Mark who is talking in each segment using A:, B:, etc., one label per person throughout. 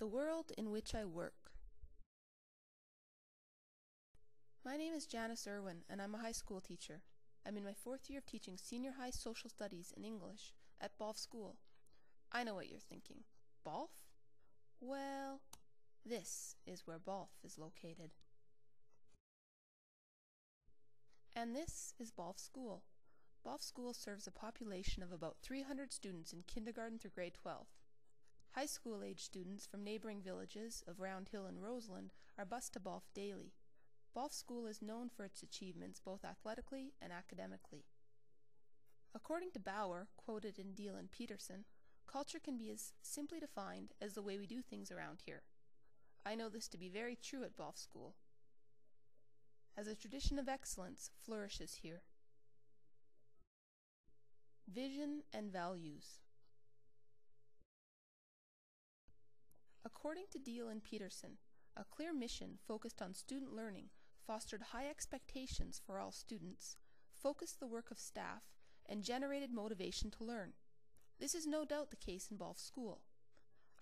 A: The world in which I work. My name is Janis Irwin, and I'm a high school teacher. I'm in my 4th year of teaching senior high social studies and English at BOLF School. I know what you're thinking. BOLF? Well, this is where BOLF is located. And this is BOLF School. BOLF School serves a population of about 300 students in kindergarten through grade 12. High school-age students from neighboring villages of Round Hill and Roseland are bused to BOLF daily. BOLF School is known for its achievements both athletically and academically. According to Bauer, quoted in Deal and Peterson, culture can be as simply defined as the way we do things around here. I know this to be very true at BOLF School, as a tradition of excellence flourishes here. Vision and values. According to Deal and Peterson, a clear mission focused on student learning fostered high expectations for all students, focused the work of staff, and generated motivation to learn. This is no doubt the case in BOLF School.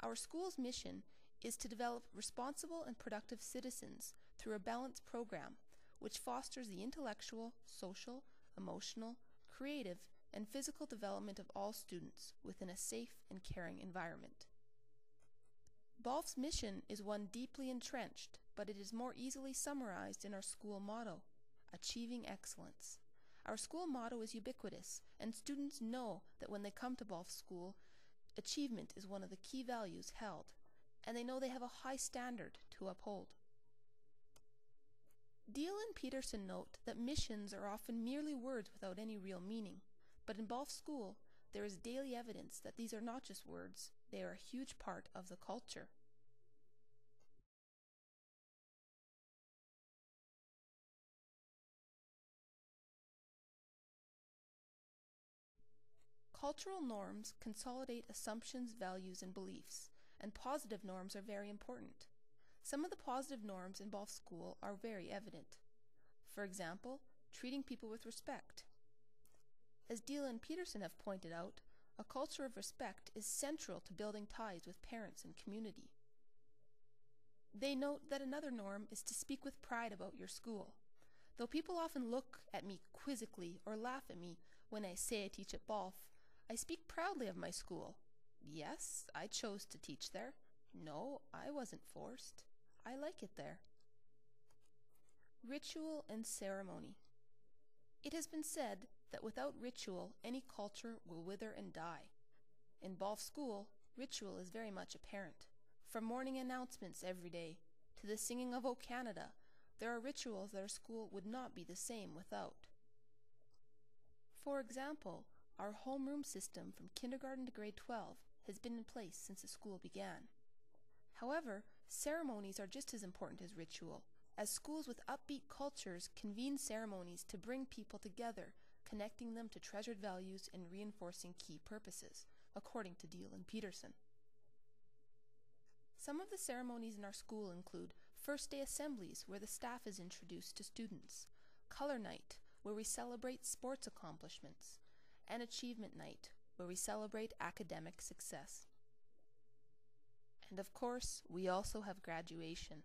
A: Our school's mission is to develop responsible and productive citizens through a balanced program which fosters the intellectual, social, emotional, creative, and physical development of all students within a safe and caring environment. BOLF's mission is one deeply entrenched, but it is more easily summarized in our school motto, Achieving Excellence. Our school motto is ubiquitous, and students know that when they come to BOLF School, achievement is one of the key values held, and they know they have a high standard to uphold. Deal and Peterson note that missions are often merely words without any real meaning, but in BOLF School, there is daily evidence that these are not just words, they are a huge part of the culture. Cultural norms consolidate assumptions, values, and beliefs, and positive norms are very important. Some of the positive norms in BOLF School are very evident. For example, treating people with respect. As Deal and Peterson have pointed out, a culture of respect is central to building ties with parents and community. They note that another norm is to speak with pride about your school. Though people often look at me quizzically or laugh at me when I say I teach at BOLF, I speak proudly of my school. Yes, I chose to teach there. No, I wasn't forced. I like it there. Ritual and ceremony. It has been said that without ritual, any culture will wither and die. In BOLF School, ritual is very much apparent. From morning announcements every day to the singing of O Canada, there are rituals that our school would not be the same without. For example, our homeroom system from kindergarten to grade 12 has been in place since the school began. However, ceremonies are just as important as ritual, as schools with upbeat cultures convene ceremonies to bring people together, connecting them to treasured values and reinforcing key purposes, according to Deal and Peterson. Some of the ceremonies in our school include First Day Assemblies, where the staff is introduced to students, Color Night, where we celebrate sports accomplishments, and Achievement Night, where we celebrate academic success. And of course, we also have graduation.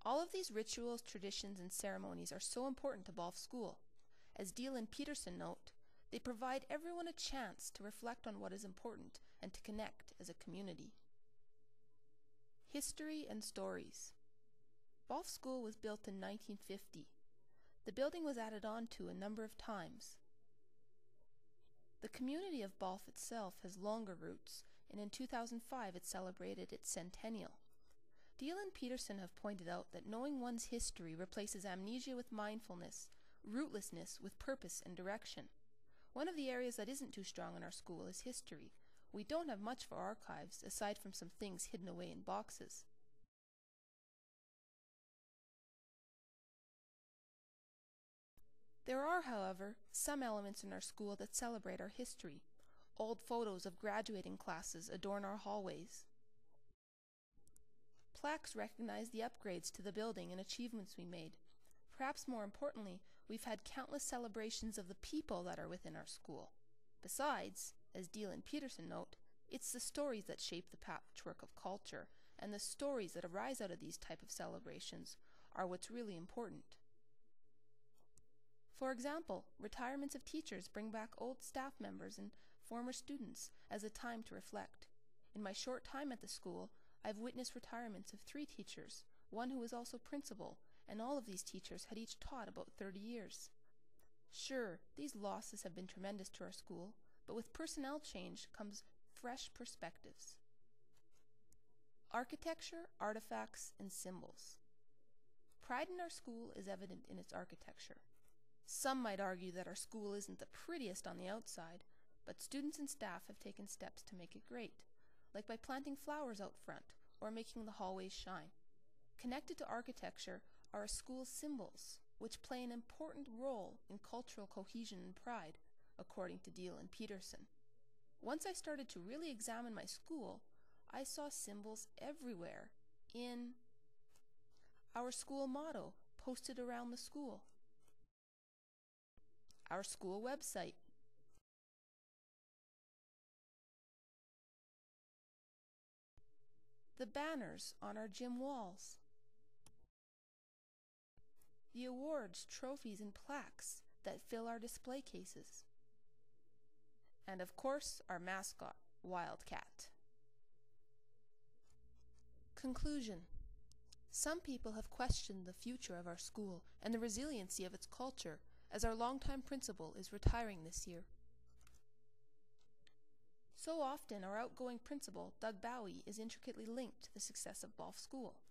A: All of these rituals, traditions, and ceremonies are so important to BOLF School. As Deal and Peterson note, they provide everyone a chance to reflect on what is important and to connect as a community. History and stories. BOLF School was built in 1950. The building was added on to a number of times. The community of BOLF itself has longer roots, and in 2005 it celebrated its centennial. Deal and Peterson have pointed out that knowing one's history replaces amnesia with mindfulness, rootlessness with purpose and direction. One of the areas that isn't too strong in our school is history. We don't have much for archives, aside from some things hidden away in boxes. There are, however, some elements in our school that celebrate our history. Old photos of graduating classes adorn our hallways. Plaques recognize the upgrades to the building and achievements we made. Perhaps more importantly, we've had countless celebrations of the people that are within our school. Besides, as Deal and Peterson note, it's the stories that shape the patchwork of culture and the stories that arise out of these type of celebrations are what's really important. For example, retirements of teachers bring back old staff members and former students as a time to reflect. In my short time at the school, I've witnessed retirements of 3 teachers, one who was also principal, and all of these teachers had each taught about 30 years. Sure, these losses have been tremendous to our school, but with personnel change comes fresh perspectives. Architecture, artifacts, and symbols. Pride in our school is evident in its architecture. Some might argue that our school isn't the prettiest on the outside, but students and staff have taken steps to make it great, like by planting flowers out front or making the hallways shine. Connected to architecture are a school's symbols, which play an important role in cultural cohesion and pride, according to Deal and Peterson. Once I started to really examine my school, I saw symbols everywhere in our school motto posted around the school, our school website, the banners on our gym walls, the awards, trophies, and plaques that fill our display cases, and of course, our mascot, Wildcat. Conclusion. Some people have questioned the future of our school and the resiliency of its culture as our longtime principal is retiring this year. So often, our outgoing principal, Doug Bowie, is intricately linked to the success of Balf School.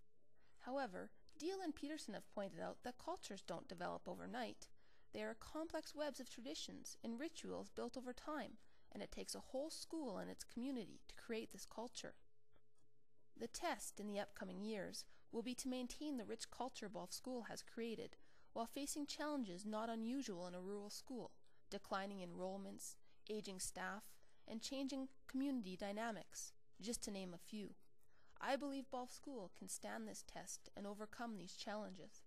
A: However, Deal and Peterson have pointed out that cultures don't develop overnight. They are complex webs of traditions and rituals built over time, and it takes a whole school and its community to create this culture. The test in the upcoming years will be to maintain the rich culture Balf School has created, while facing challenges not unusual in a rural school, declining enrollments, aging staff, and changing community dynamics, just to name a few. I believe Balf School can stand this test and overcome these challenges.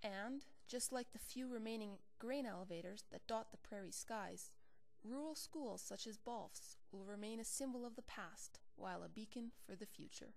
A: And, just like the few remaining grain elevators that dot the prairie skies, rural schools such as Balf's will remain a symbol of the past while a beacon for the future.